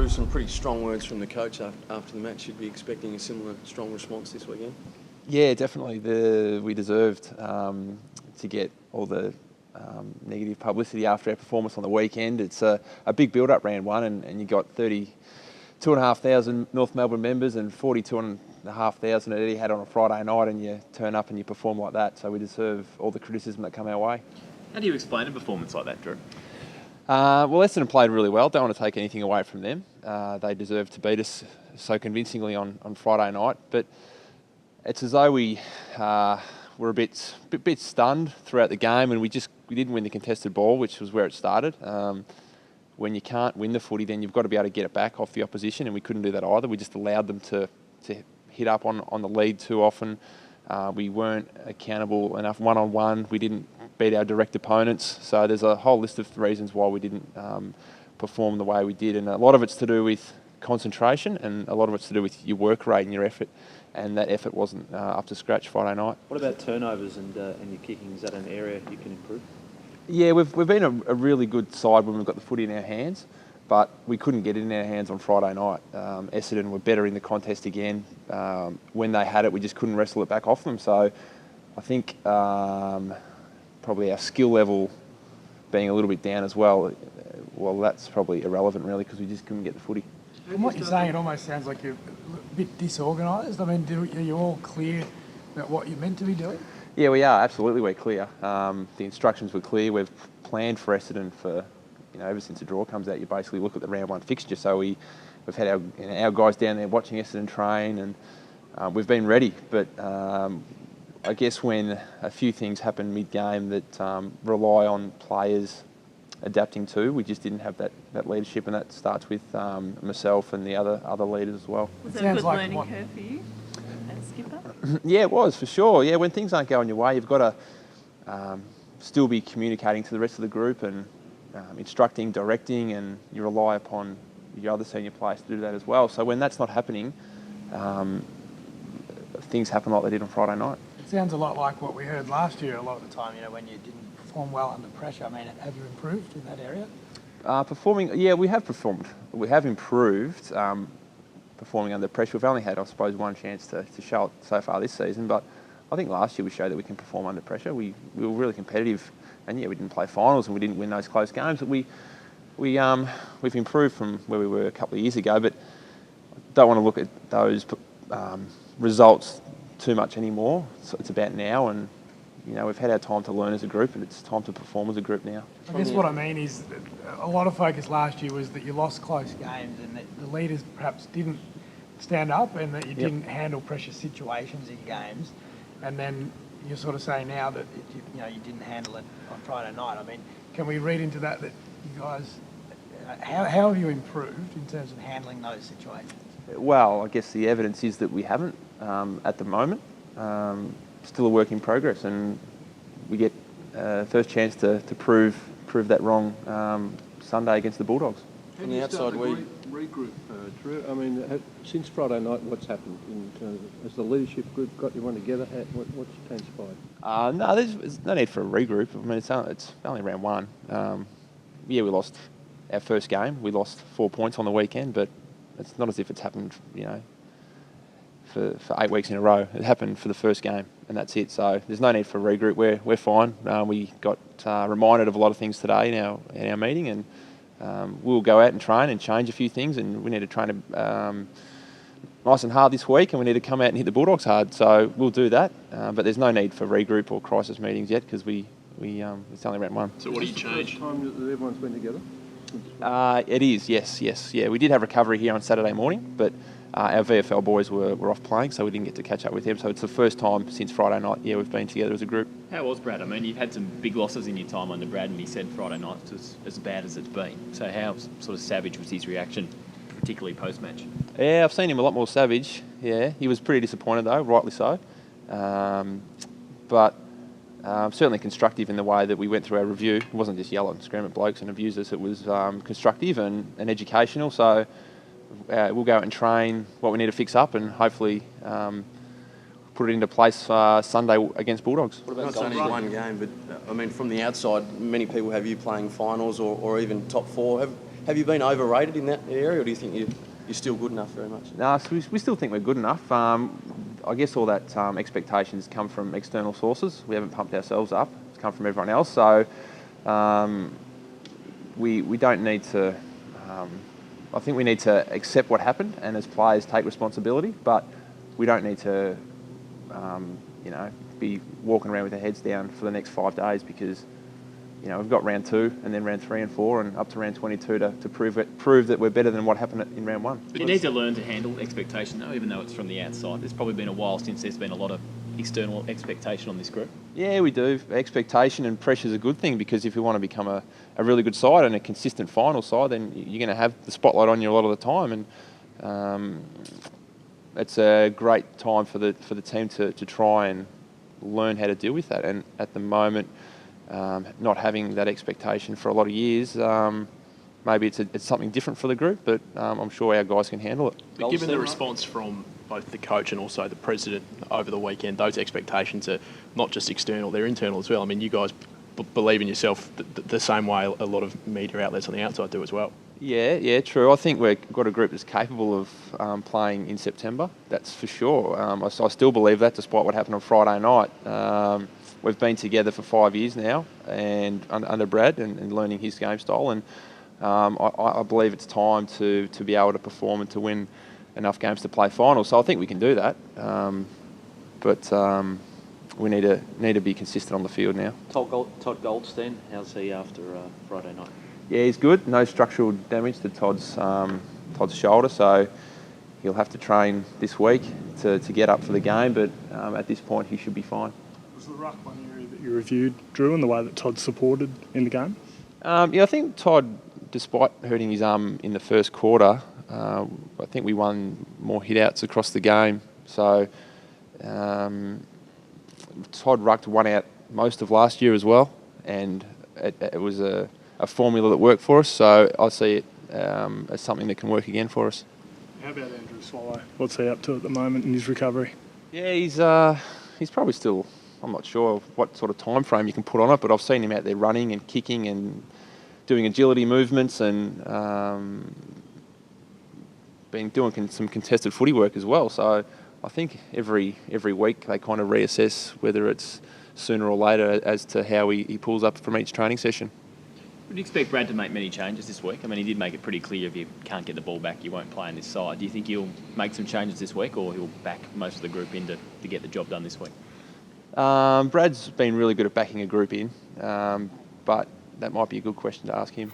Drew, some pretty strong words from the coach after the match. Should be expecting a similar strong response this weekend. Yeah, definitely. We deserved to get all the negative publicity after our performance on the weekend. It's a big build-up round one, and you got 32,500 North Melbourne members and 42,500 that Eddie had on a Friday night, and you turn up and you perform like that. So we deserve all the criticism that come our way. How do you explain a performance like that, Drew? Well, Essendon played really well. Don't want to take anything away from them. They deserved to beat us so convincingly on Friday night. But it's as though we were a bit stunned throughout the game, and we didn't win the contested ball, which was where it started. When you can't win the footy, then you've got to be able to get it back off the opposition, and we couldn't do that either. We just allowed them to hit up on the lead too often. We weren't accountable enough one-on-one. We didn't beat our direct opponents. So there's a whole list of reasons why we didn't perform the way we did. And a lot of it's to do with concentration, and a lot of it's to do with your work rate and your effort. And that effort wasn't up to scratch Friday night. What about turnovers and your kicking? Is that an area you can improve? Yeah, we've been a really good side when we've got the footy in our hands, but we couldn't get it in our hands on Friday night. Essendon were better in the contest again. When they had it, we just couldn't wrestle it back off them. So I think probably our skill level being a little bit down as well, that's probably irrelevant really, because we just couldn't get the footy. From what you're saying, it almost sounds like you're a bit disorganised. I mean, are you all clear about what you're meant to be doing? Yeah, we are. Absolutely, we're clear. The instructions were clear. We've planned for Essendon for, ever since the draw comes out, you basically look at the round one fixture. So we've had our guys down there watching Essendon train, and we've been ready. But I guess when a few things happen mid-game that rely on players adapting to, we just didn't have that leadership, and that starts with myself and the other leaders as well. Was it a good learning curve for you as skipper? Yeah, it was, for sure. Yeah, when things aren't going your way, you've got to still be communicating to the rest of the group and instructing, directing, and you rely upon your other senior players to do that as well. So when that's not happening, things happen like they did on Friday night. It sounds a lot like what we heard last year a lot of the time, when you didn't perform well under pressure. I mean, have you improved in that area? We have performed. We have improved performing under pressure. We've only had, I suppose, one chance to show it so far this season, but I think last year we showed that we can perform under pressure. We were really competitive, and we didn't play finals and we didn't win those close games, but we've improved from where we were a couple of years ago, but don't want to look at those results too much anymore. So it's about now, and we've had our time to learn as a group, and it's time to perform as a group now. I guess what I mean is that a lot of focus last year was that you lost close games and that the leaders perhaps didn't stand up and that you didn't handle pressure situations in games. And then you're sort of saying now that you didn't handle it on Friday night. I mean, can we read into that you guys, how have you improved in terms of handling those situations? Well, I guess the evidence is that we haven't at the moment. Still a work in progress, and we get first chance to prove that wrong Sunday against the Bulldogs. On the outside, regroup, Drew. I mean, since Friday night, what's happened in terms of, has the leadership group got everyone together? What's transpired? No, there's no need for a regroup. I mean, it's only round one. We lost our first game. We lost 4 points on the weekend, but it's not as if it's happened, for 8 weeks in a row. It happened for the first game, and that's it. So there's no need for a regroup. We're fine. We got reminded of a lot of things today in our meeting, and we'll go out and train and change a few things, and we need to train nice and hard this week, and we need to come out and hit the Bulldogs hard. So we'll do that, but there's no need for regroup or crisis meetings yet, because it's only round one. So what do you change? Is this the first time that everyone's been together? It is, yes. Yeah, we did have recovery here on Saturday morning, but our VFL boys were off playing, so we didn't get to catch up with them. So it's the first time since Friday night, we've been together as a group. How was Brad? I mean, you've had some big losses in your time under Brad, and he said Friday night was as bad as it's been. So how sort of savage was his reaction, particularly post-match? Yeah, I've seen him a lot more savage. Yeah, he was pretty disappointed though, rightly so. But certainly constructive in the way that we went through our review. It wasn't just yell and scream at blokes and abuse us. It was constructive and educational. So we'll go out and train what we need to fix up, and hopefully put it into place Sunday against Bulldogs. What about only one game, but I mean, from the outside, many people have you playing finals or even top four. Have you been overrated in that area, or do you think you're still good enough very much? No, so we still think we're good enough. I guess all that expectations come from external sources. We haven't pumped ourselves up. It's come from everyone else. So we don't need to... I think we need to accept what happened and as players take responsibility, but we don't need to, be walking around with our heads down for the next 5 days because, we've got round 2 and then round 3 and 4 and up to round 22 to prove that we're better than what happened in round 1. You need to learn to handle expectation, though, even though it's from the outside. There's probably been a while since there's been a lot of external expectation on this group. Yeah, we do. Expectation and pressure is a good thing because if you want to become a really good side and a consistent final side, then you're going to have the spotlight on you a lot of the time. And it's a great time for the team to try and learn how to deal with that. And at the moment, not having that expectation for a lot of years, maybe it's something different for the group, but I'm sure our guys can handle it. But given the response from both the coach and also the president over the weekend, those expectations are not just external, they're internal as well. I mean, you guys believe in yourself the same way a lot of media outlets on the outside do as well. Yeah, true. I think we've got a group that's capable of playing in September, that's for sure. I still believe that despite what happened on Friday night. We've been together for 5 years now and under Brad and learning his game style, and I believe it's time to be able to perform and to win enough games to play finals. So I think we can do that, but we need to be consistent on the field now. Todd Goldstein, how's he after Friday night? Yeah, he's good. No structural damage to Todd's shoulder, so he'll have to train this week to get up for the game, but at this point he should be fine. Was the ruck one area that you reviewed, Drew, and the way that Todd supported in the game? I think Todd, despite hurting his arm in the first quarter, I think we won more hit-outs across the game. So Todd rucked one out most of last year as well, and it was a formula that worked for us. So I see it as something that can work again for us. How about Andrew Swallow? What's he up to at the moment in his recovery? Yeah, he's probably still... I'm not sure what sort of time frame you can put on it, but I've seen him out there running and kicking and doing agility movements and been doing some contested footy work as well. So I think every week they kind of reassess whether it's sooner or later as to how he pulls up from each training session. Would you expect Brad to make many changes this week? I mean, he did make it pretty clear if you can't get the ball back, you won't play on this side. Do you think he'll make some changes this week, or he'll back most of the group in to get the job done this week? Brad's been really good at backing a group in, but that might be a good question to ask him.